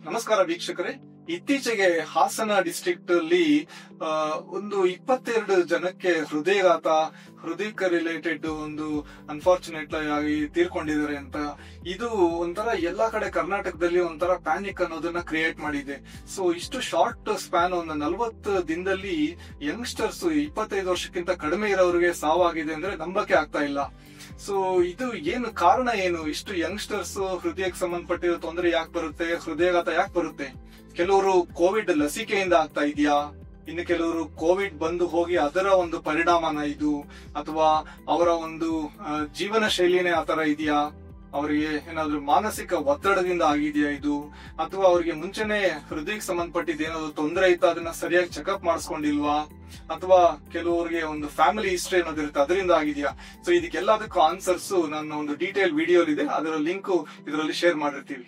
ನಮಸ್ಕಾರ ವೀಕ್ಷಕರೇ. ಇತ್ತೀಚೆಗೆ ಹಾಸನ ಡಿಸ್ಟ್ರಿಕ್ಟ್ ಅಲ್ಲಿ ಒಂದು 22 ಜನಕ್ಕೆ ಹೃದಯಕ್ಕೆ ರಿಲೇಟೆಡ್ ಒಂದು ಅನ್ಫಾರ್ಚುನೇಟ್ ಆಗಿ ತೀರ್ಕೊಂಡಿದ್ದಾರೆ ಅಂತ. ಇದು ಒಂಥರ ಎಲ್ಲಾ ಕಡೆ ಕರ್ನಾಟಕದಲ್ಲಿ ಒಂಥರ ಪ್ಯಾನಿಕ್ ಅನ್ನೋದನ್ನ ಕ್ರಿಯೇಟ್ ಮಾಡಿದೆ. ಸೊ ಇಷ್ಟು ಶಾರ್ಟ್ ಸ್ಪ್ಯಾನ್ ಒಂದು 40 ದಿನದಲ್ಲಿ ಯಂಗ್ಸ್ಟರ್ಸ್ 25 ವರ್ಷಕ್ಕಿಂತ ಕಡಿಮೆ ಇರೋರಿಗೆ ಸಾವಾಗಿದೆ ಅಂದ್ರೆ ನಂಬಕ್ಕೆ ಆಗ್ತಾ ಇಲ್ಲ. ಸೊ ಇದು ಏನು ಕಾರಣ ಏನು? ಇಷ್ಟು ಯಂಗ್ಸ್ಟರ್ಸ್ ಹೃದಯಕ್ಕೆ ಸಂಬಂಧಪಟ್ಟಿರೋ ತೊಂದರೆ ಯಾಕೆ ಬರುತ್ತೆ, ಹೃದಯಾಘಾತ ಯಾಕೆ ಬರುತ್ತೆ? ಕೆಲವರು ಕೋವಿಡ್ ಲಸಿಕೆಯಿಂದ ಆಗ್ತಾ ಇದೆಯಾ, ಇನ್ನು ಕೆಲವರು ಕೋವಿಡ್ ಬಂದು ಹೋಗಿ ಅದರ ಒಂದು ಪರಿಣಾಮನ ಇದು, ಅಥವಾ ಅವರ ಒಂದು ಜೀವನ ಶೈಲಿನೇ ಆತರ ಇದೆಯಾ, ಅವರಿಗೆ ಏನಾದ್ರು ಮಾನಸಿಕ ಒತ್ತಡದಿಂದ ಆಗಿದೆಯಾ ಇದು, ಅಥವಾ ಅವರಿಗೆ ಮುಂಚೆನೆ ಹೃದಯಕ್ಕೆ ಸಂಬಂಧಪಟ್ಟಿದ್ದು ಏನಾದ್ರು ತೊಂದರೆ ಇತ್ತು ಅದನ್ನ ಸರಿಯಾಗಿ ಚೆಕ್ಅಪ್ ಮಾಡಿಸ್ಕೊಂಡಿಲ್ವಾ, ಅಥವಾ ಕೆಲವರಿಗೆ ಒಂದು ಫ್ಯಾಮಿಲಿ ಹಿಸ್ಟ್ರಿ ಅನ್ನೋದಿರುತ್ತೆ ಅದರಿಂದ ಆಗಿದೆಯಾ? ಸೊ ಇದಕ್ಕೆಲ್ಲದಕ್ಕೂ ಆನ್ಸರ್ಸ್ ನನ್ನ ಒಂದು ಡೀಟೇಲ್ ವಿಡಿಯೋ ಇದೆ, ಅದರ ಲಿಂಕ್ ಇದರಲ್ಲಿ ಶೇರ್ ಮಾಡಿರ್ತೀವಿ.